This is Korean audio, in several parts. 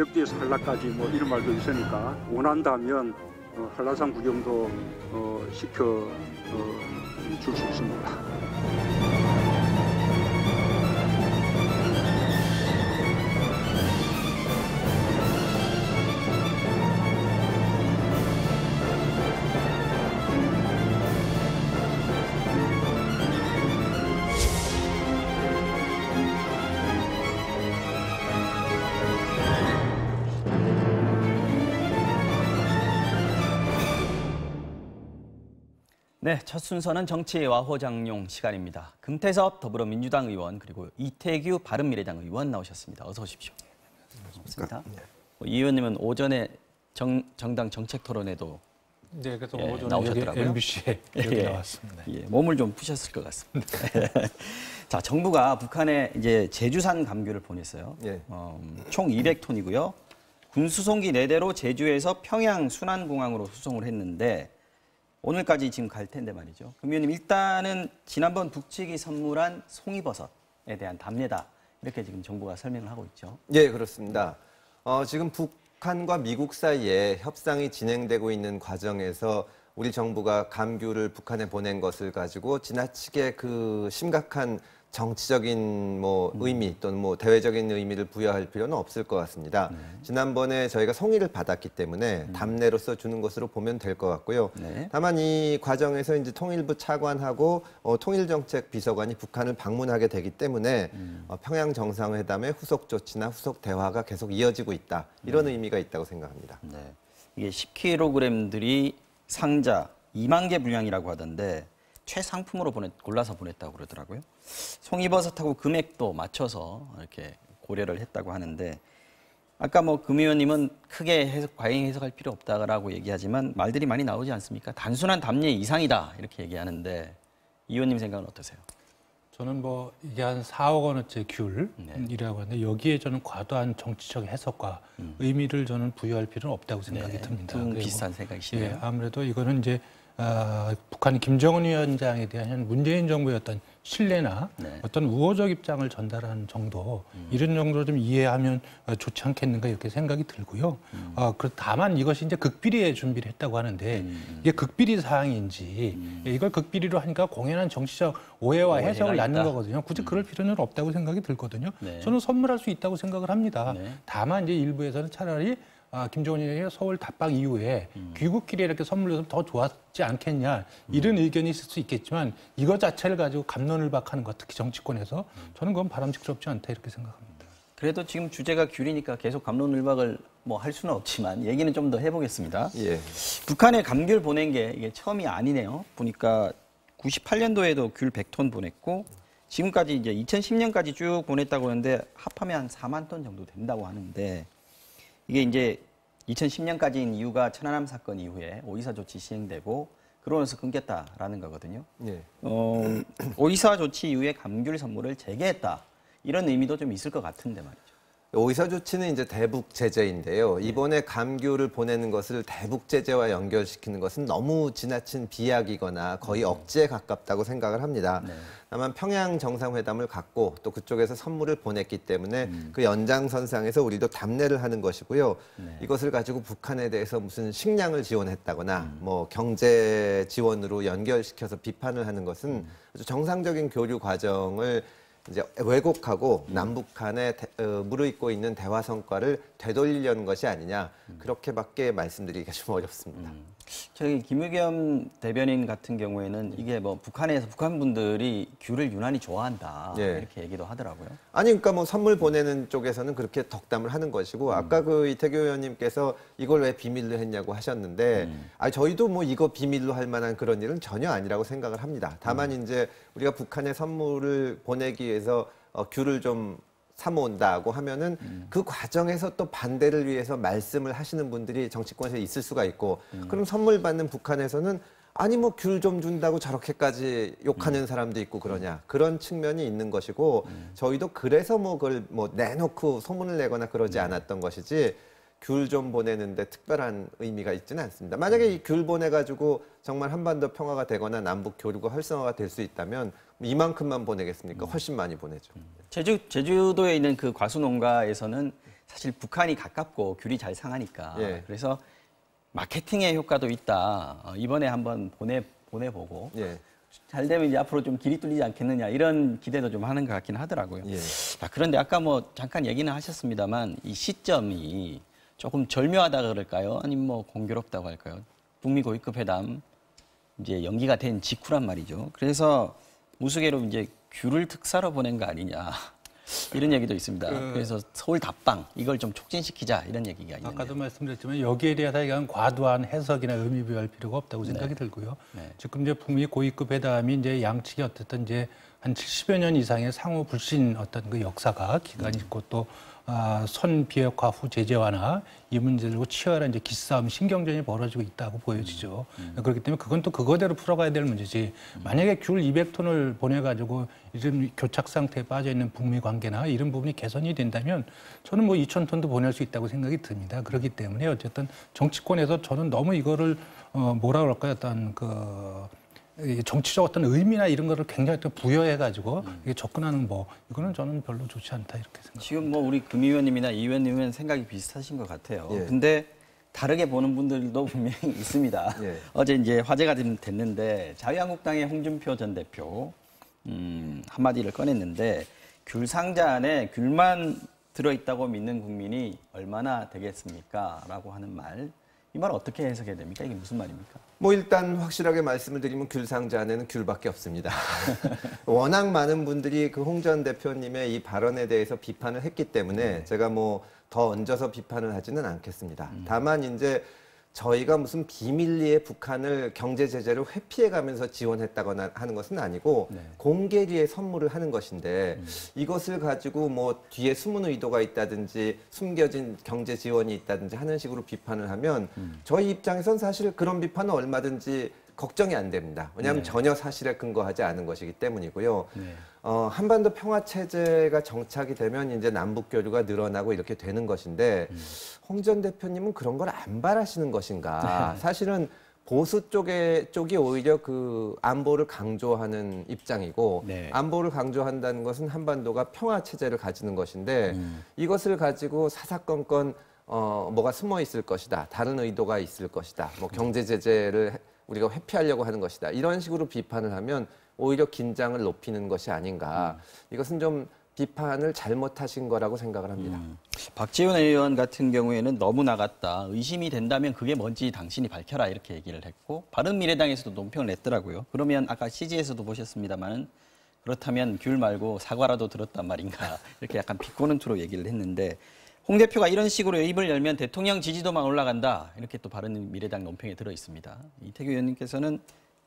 벽지에서 한라까지 뭐 이런 말도 있으니까 원한다면 한라산 구경도 시켜 줄 수 있습니다. 네, 첫 순서는 정치의 와호장룡 시간입니다. 금태섭 더불어민주당 의원 그리고 이태규 바른미래당 의원 나오셨습니다. 어서 오십시오. 반갑습니다. 이 의원님은 오전에 정당 정책 토론에도 네, 그래서 오전에 나오셨더라고요. MBC에 여기 나왔습니다. 몸을 좀 푸셨을 것 같습니다. 자, 정부가 북한에 이제 제주산 감귤을 보냈어요. 총 200톤이고요. 군수송기 4대로 제주에서 평양 순환공항으로 수송을 했는데 오늘까지 지금 갈 텐데 말이죠. 금 의원님, 일단은 지난번 북측이 선물한 송이버섯에 대한 답례다. 이렇게 지금 정부가 설명을 하고 있죠. 예, 그렇습니다. 지금 북한과 미국 사이에 협상이 진행되고 있는 과정에서 우리 정부가 감귤을 북한에 보낸 것을 가지고 지나치게 그 심각한 정치적인 의미 또는 대외적인 의미를 부여할 필요는 없을 것 같습니다. 지난번에 저희가 송이를 받았기 때문에 답례로서 주는 것으로 보면 될 것 같고요. 다만 이 과정에서 이제 통일부 차관하고 통일정책 비서관이 북한을 방문하게 되기 때문에 평양 정상회담의 후속 조치나 후속 대화가 계속 이어지고 있다. 이런 의미가 있다고 생각합니다. 이게 10kg들이 상자 2만 개 분량이라고 하던데 최상품으로 골라서 보냈다고 그러더라고요. 송이버섯하고 금액도 맞춰서 이렇게 고려를 했다고 하는데 아까 금 의원님은 크게 과잉 해석할 필요 없다라고 얘기하지만 말들이 많이 나오지 않습니까? 단순한 답례 이상이다 이렇게 얘기하는데 이 의원님 생각은 어떠세요? 저는 이게 한 4억 원어치 귤이라고 하는데 여기에 저는 과도한 정치적 해석과 의미를 저는 부여할 필요는 없다고 생각이 듭니다. 비슷한 생각이시네요. 아무래도 이거는 이제 북한이 김정은 위원장에 대한 문재인 정부의 어떤 신뢰나 어떤 우호적 입장을 전달하는 정도 이런 정도로 좀 이해하면 좋지 않겠는가 이렇게 생각이 들고요. 다만 이것이 이제 극비리에 준비를 했다고 하는데 이게 극비리 사항인지 이걸 극비리로 하니까 공연한 정치적 오해와 해석을 낳는 거거든요. 굳이 그럴 필요는 없다고 생각이 들거든요. 저는 선물할 수 있다고 생각을 합니다. 다만 이제 일부에서는 차라리 김정은이 서울 답방 이후에 귀국길에 이렇게 선물로 더 좋았지 않겠냐 이런 의견이 있을 수 있겠지만 이것 자체를 가지고 갑론을박하는 것 특히 정치권에서 저는 그건 바람직스럽지 않다 이렇게 생각합니다. 그래도 지금 주제가 귤이니까 계속 갑론을박을 할 수는 없지만 얘기는 좀 더 해보겠습니다. 북한에 감귤 보낸 게 이게 처음이 아니네요. 보니까 98년도에도 귤 100톤 보냈고 지금까지 이제 2010년까지 쭉 보냈다고 하는데 합하면 한 4만 톤 정도 된다고 하는데 이게 이제 2010년까지인 이유가 천안함 사건 이후에 오이사 조치 시행되고 그러면서 끊겼다라는 거거든요. 오이사 조치 이후에 감귤 선물을 재개했다. 이런 의미도 좀 있을 것 같은데 말이죠. 오이사 조치는 이제 대북 제재인데요. 이번에 감귤을 보내는 것을 대북 제재와 연결시키는 것은 너무 지나친 비약이거나 거의 억지에 가깝다고 생각을 합니다. 다만 평양 정상회담을 갖고 또 그쪽에서 선물을 보냈기 때문에 그 연장선상에서 우리도 답례를 하는 것이고요. 이것을 가지고 북한에 대해서 무슨 식량을 지원했다거나 경제 지원으로 연결시켜서 비판을 하는 것은 아주 정상적인 교류 과정을 이제 왜곡하고 남북한에 무르익고 있는 대화 성과를 되돌리려는 것이 아니냐 그렇게밖에 말씀드리기가 좀 어렵습니다. 저희 김의겸 대변인 같은 경우에는 이게 북한에서 북한 분들이 귤을 유난히 좋아한다 이렇게 얘기도 하더라고요. 아니 그러니까 선물 보내는 쪽에서는 그렇게 덕담을 하는 것이고 아까 그 이태규 의원님께서 이걸 왜 비밀로 했냐고 하셨는데 저희도 이거 비밀로 할 만한 그런 일은 전혀 아니라고 생각을 합니다. 다만 이제 우리가 북한에 선물을 보내기 위해서 귤을 좀 사모은다고 하면은 그 과정에서 또 반대를 위해서 말씀을 하시는 분들이 정치권에서 있을 수가 있고 그럼 선물 받는 북한에서는 아니 귤 좀 준다고 저렇게까지 욕하는 사람도 있고 그러냐 그런 측면이 있는 것이고 저희도 그래서 그걸 내놓고 소문을 내거나 그러지 않았던 것이지 귤 좀 보내는데 특별한 의미가 있지는 않습니다. 만약에 이 귤 보내가지고 정말 한반도 평화가 되거나 남북 교류가 활성화가 될 수 있다면 이만큼만 보내겠습니까? 훨씬 많이 보내죠. 제주도에 있는 그 과수 농가에서는 사실 북한이 가깝고 귤이 잘 상하니까 예. 그래서 마케팅의 효과도 있다. 이번에 한번 보내보고 예. 잘 되면 이제 앞으로 좀 길이 뚫리지 않겠느냐 이런 기대도 좀 하는 것 같긴 하더라고요. 예. 자, 그런데 아까 뭐 잠깐 얘기는 하셨습니다만 이 시점이 조금 절묘하다 그럴까요? 아니면 뭐 공교롭다고 할까요? 북미 고위급 회담 이제 연기가 된 직후란 말이죠. 그래서 무수개로 이제 귤을 특사로 보낸 거 아니냐 이런 얘기도 있습니다. 그래서 서울 답방 이걸 좀 촉진시키자 이런 얘기가 있는데. 아까도 말씀드렸지만 여기에 대해서 이건 과도한 해석이나 의미 부여할 필요가 없다고 생각이 들고요. 네. 지금 이제 북미 고위급 회담이 이제 양측이 어쨌든 이제 한 70여 년 이상의 상호 불신 어떤 그 역사가 기간이 있고 또 선 비핵화 후 제재 완화 이 문제를 두고 치열한 이제 기싸움 신경전이 벌어지고 있다고 보여지죠. 그렇기 때문에 그건 또 그거대로 풀어가야 될 문제지. 만약에 귤 200톤을 보내가지고 이런 교착 상태에 빠져 있는 북미 관계나 이런 부분이 개선이 된다면 저는 뭐 2,000톤도 보낼 수 있다고 생각이 듭니다. 그렇기 때문에 어쨌든 정치권에서 저는 너무 이거를 뭐라 그럴까요? 어떤 정치적 어떤 의미나 이런 거를 굉장히 또 부여해가지고 이게 접근하는 이거는 저는 별로 좋지 않다 이렇게 생각합니다. 지금 뭐 우리 금 의원님이나 이 의원님은 생각이 비슷하신 것 같아요. 예. 근데 다르게 보는 분들도 분명히 있습니다. 예. 어제 이제 화제가 됐는데 자유한국당의 홍준표 전 대표 한마디를 꺼냈는데 귤 상자 안에 귤만 들어있다고 믿는 국민이 얼마나 되겠습니까? 라고 하는 말. 이 말 어떻게 해석해야 됩니까? 이게 무슨 말입니까? 뭐 일단 확실하게 말씀을 드리면 귤 상자 안에는 귤밖에 없습니다. 워낙 많은 분들이 그 홍 전 대표님의 이 발언에 대해서 비판을 했기 때문에 제가 뭐 더 얹어서 비판을 하지는 않겠습니다. 다만 이제 저희가 무슨 비밀리에 북한을 경제 제재를 회피해가면서 지원했다거나 하는 것은 아니고 공개리에 선물을 하는 것인데 이것을 가지고 뭐 뒤에 숨은 의도가 있다든지 숨겨진 경제 지원이 있다든지 하는 식으로 비판을 하면 저희 입장에선 사실 그런 비판은 얼마든지 걱정이 안 됩니다. 왜냐하면 전혀 사실에 근거하지 않은 것이기 때문이고요. 한반도 평화 체제가 정착이 되면 이제 남북 교류가 늘어나고 이렇게 되는 것인데 홍 전 대표님은 그런 걸 안 바라시는 것인가? 사실은 보수 쪽이 오히려 그 안보를 강조하는 입장이고 안보를 강조한다는 것은 한반도가 평화 체제를 가지는 것인데 이것을 가지고 사사건건 뭐가 숨어 있을 것이다. 다른 의도가 있을 것이다. 뭐 경제 제재를 우리가 회피하려고 하는 것이다. 이런 식으로 비판을 하면 오히려 긴장을 높이는 것이 아닌가. 이것은 좀 비판을 잘못하신 거라고 생각을 합니다. 박지원 의원 같은 경우에는 너무 나갔다. 의심이 된다면 그게 뭔지 당신이 밝혀라 이렇게 얘기를 했고 바른미래당에서도 논평을 냈더라고요. 그러면 아까 CG에서도 보셨습니다만 그렇다면 귤 말고 사과라도 들었단 말인가 이렇게 약간 비꼬는 투로 얘기를 했는데 홍 대표가 이런 식으로 입을 열면 대통령 지지도만 올라간다. 이렇게 또 바른미래당 논평에 들어 있습니다. 이태규 의원님께서는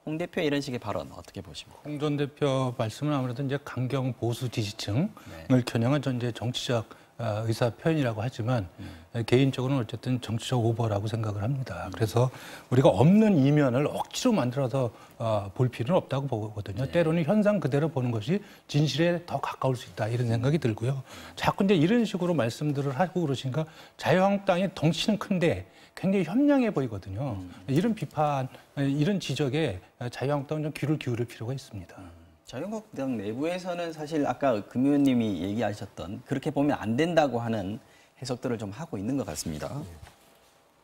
홍 대표의 이런 식의 발언 어떻게 보십니까? 홍 전 대표 말씀은 아무래도 이제 강경 보수 지지층을 겨냥한 전제 정치적 의사 표현이라고 하지만 개인적으로는 어쨌든 정치적 오버라고 생각을 합니다. 그래서 우리가 없는 이면을 억지로 만들어서 볼 필요는 없다고 보거든요. 때로는 현상 그대로 보는 것이 진실에 더 가까울 수 있다 이런 생각이 들고요. 자꾸 이제 이런 식으로 말씀들을 하고 그러시니까 자유한국당의 덩치는 큰데 굉장히 현명해 보이거든요. 이런 비판, 이런 지적에 자유한국당은 좀 귀를 기울일 필요가 있습니다. 자유한국당 내부에서는 사실 아까 금 의원님이 얘기하셨던 그렇게 보면 안 된다고 하는 해석들을 좀 하고 있는 것 같습니다.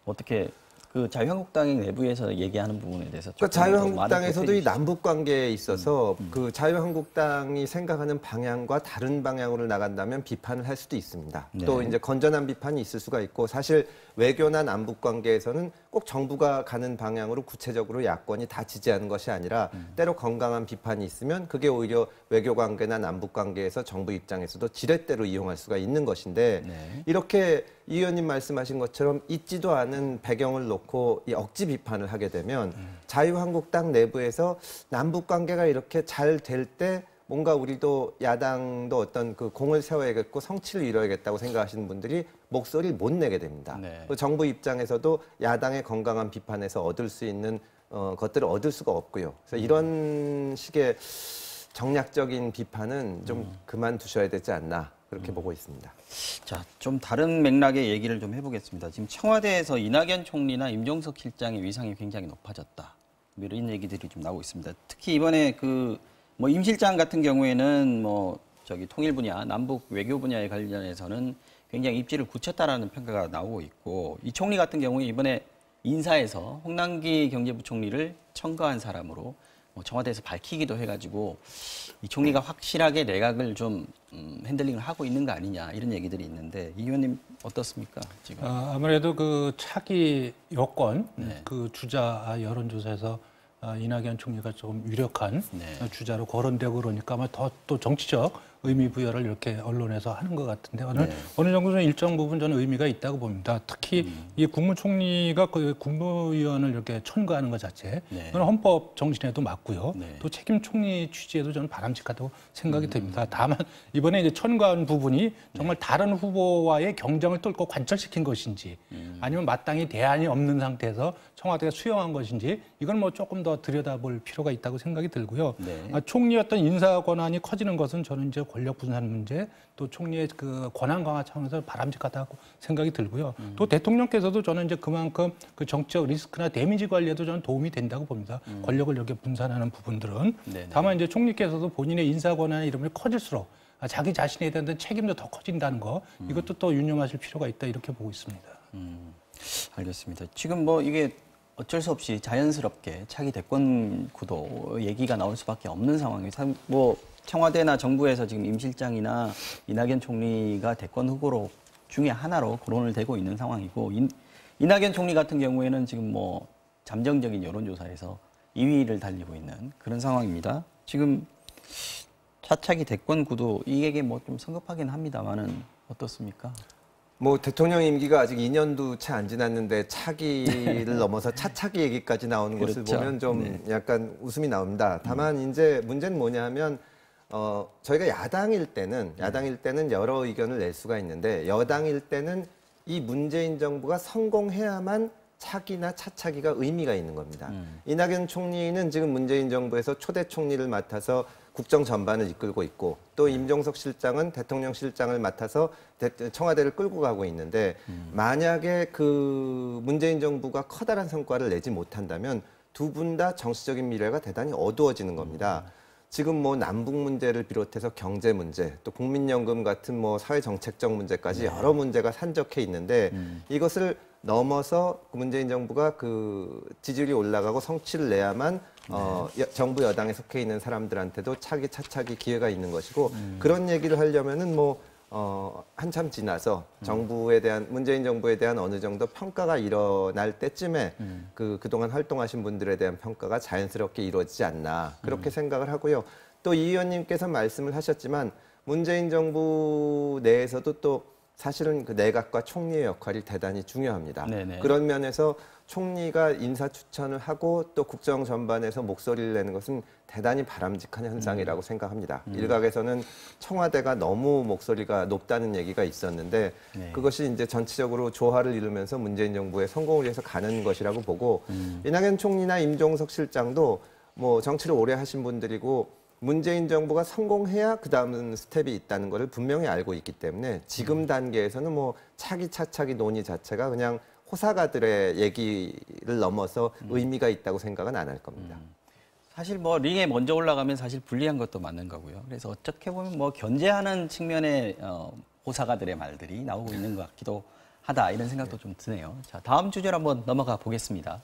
어떻게 그 자유한국당 내부에서 얘기하는 부분에 대해서 그러니까 자유한국당에서도 이 남북 관계에 있어서 그 자유한국당이 생각하는 방향과 다른 방향으로 나간다면 비판을 할 수도 있습니다. 또 이제 건전한 비판이 있을 수가 있고 사실 외교나 남북 관계에서는 꼭 정부가 가는 방향으로 구체적으로 야권이 다 지지하는 것이 아니라 때로 건강한 비판이 있으면 그게 오히려 외교 관계나 남북 관계에서 정부 입장에서도 지렛대로 이용할 수가 있는 것인데 이렇게 이 의원님 말씀하신 것처럼 있지도 않은 배경을 놓고 이 억지 비판을 하게 되면 자유한국당 내부에서 남북 관계가 이렇게 잘 될 때 뭔가 우리도 야당도 어떤 그 공을 세워야겠고 성취를 이뤄야겠다고 생각하시는 분들이 목소리를 못 내게 됩니다. 정부 입장에서도 야당의 건강한 비판에서 얻을 수 있는 것들을 얻을 수가 없고요. 그래서 이런 식의 정략적인 비판은 좀 그만두셔야 되지 않나 그렇게 보고 있습니다. 자, 좀 다른 맥락의 얘기를 좀 해보겠습니다. 지금 청와대에서 이낙연 총리나 임종석 실장의 위상이 굉장히 높아졌다. 이런 얘기들이 좀 나오고 있습니다. 특히 이번에 임 실장 같은 경우에는 통일 분야, 남북 외교 분야에 관련해서는 굉장히 입지를 굳혔다라는 평가가 나오고 있고 이 총리 같은 경우에 이번에 인사에서 홍남기 경제부총리를 첨가한 사람으로 청와대에서 밝히기도 해가지고 이 총리가 확실하게 내각을 좀 핸들링을 하고 있는 거 아니냐 이런 얘기들이 있는데 이 의원님 어떻습니까 지금? 아무래도 그 차기 여권 네. 그 주자 여론조사에서 이낙연 총리가 조금 유력한 네. 주자로 거론되고 그러니까 아마 더 또 정치적 의미 부여를 이렇게 언론에서 하는 것 같은데 어느 정도는 일정 부분 저는 의미가 있다고 봅니다. 특히 이 국무총리가 그 국무위원을 이렇게 천거하는 것 자체, 네. 그건 헌법 정신에도 맞고요. 네. 또 책임 총리 취지에도 저는 바람직하다고 생각이 듭니다. 다만 이번에 이제 천거한 부분이 정말 다른 후보와의 경쟁을 뚫고 관철시킨 것인지, 아니면 마땅히 대안이 없는 상태에서 청와대가 수용한 것인지, 이건 뭐 조금 더 들여다볼 필요가 있다고 생각이 들고요. 네. 총리의 어떤 인사 권한이 커지는 것은 저는 이제 권력 분산 문제, 또 총리의 그 권한 강화 차원에서 바람직하다고 생각이 들고요. 또 대통령께서도 저는 이제 그만큼 그 정치적 리스크나 데미지 관리에도 저는 도움이 된다고 봅니다. 권력을 이렇게 분산하는 부분들은. 네네. 다만 이제 총리께서도 본인의 인사 권한이 이름이 커질수록 자기 자신에 대한 책임도 더 커진다는 거, 이것도 또 유념하실 필요가 있다 이렇게 보고 있습니다. 알겠습니다. 지금 뭐 이게 어쩔 수 없이 자연스럽게 차기 대권 구도 얘기가 나올 수밖에 없는 상황이에요. 뭐 청와대나 정부에서 지금 임 실장이나 이낙연 총리가 대권 후보로 중에 하나로 거론을 되고 있는 상황이고 이낙연 총리 같은 경우에는 지금 뭐 잠정적인 여론조사에서 2위를 달리고 있는 그런 상황입니다. 지금 차차기 대권 구도 이게 뭐 좀 성급하긴 합니다만은 어떻습니까? 뭐 대통령 임기가 아직 2년도 채 안 지났는데 차기를 넘어서 차차기 얘기까지 나오는 것을 그렇죠. 보면 좀 네. 약간 웃음이 나옵니다. 다만 이제 문제는 뭐냐면 저희가 야당일 때는 여러 의견을 낼 수가 있는데 여당일 때는 이 문재인 정부가 성공해야만 차기나 차차기가 의미가 있는 겁니다. 이낙연 총리는 지금 문재인 정부에서 초대 총리를 맡아서 국정 전반을 이끌고 있고 또 임종석 실장은 대통령 실장을 맡아서 청와대를 끌고 가고 있는데 만약에 그 문재인 정부가 커다란 성과를 내지 못한다면 두 분 다 정치적인 미래가 대단히 어두워지는 겁니다. 지금 뭐 남북 문제를 비롯해서 경제 문제, 또 국민연금 같은 뭐 사회 정책적 문제까지 여러 문제가 산적해 있는데 이것을 넘어서 문재인 정부가 그 지지율이 올라가고 성취를 내야만 정부 여당에 속해 있는 사람들한테도 차기 기회가 있는 것이고 그런 얘기를 하려면은 뭐 한참 지나서 정부에 대한 문재인 정부에 대한 어느 정도 평가가 일어날 때쯤에 그동안 활동하신 분들에 대한 평가가 자연스럽게 이루어지지 않나 그렇게 생각을 하고요. 또 이 의원님께서 말씀을 하셨지만 문재인 정부 내에서도 또 사실은 그 내각과 총리의 역할이 대단히 중요합니다. 네네. 그런 면에서 총리가 인사 추천을 하고 또 국정 전반에서 목소리를 내는 것은 대단히 바람직한 현상이라고 생각합니다. 일각에서는 청와대가 너무 목소리가 높다는 얘기가 있었는데 네. 그것이 이제 전체적으로 조화를 이루면서 문재인 정부의 성공을 위해서 가는 것이라고 보고 이낙연 총리나 임종석 실장도 뭐 정치를 오래 하신 분들이고 문재인 정부가 성공해야 그 다음 스텝이 있다는 것을 분명히 알고 있기 때문에 지금 단계에서는 뭐 차기 논의 자체가 그냥 호사가들의 얘기를 넘어서 의미가 있다고 생각은 안 할 겁니다. 사실 뭐 링에 먼저 올라가면 사실 불리한 것도 맞는 거고요. 그래서 어떻게 보면 뭐 견제하는 측면의 호사가들의 말들이 나오고 있는 것 같기도 하다 이런 생각도 좀 드네요. 자, 다음 주제로 한번 넘어가 보겠습니다.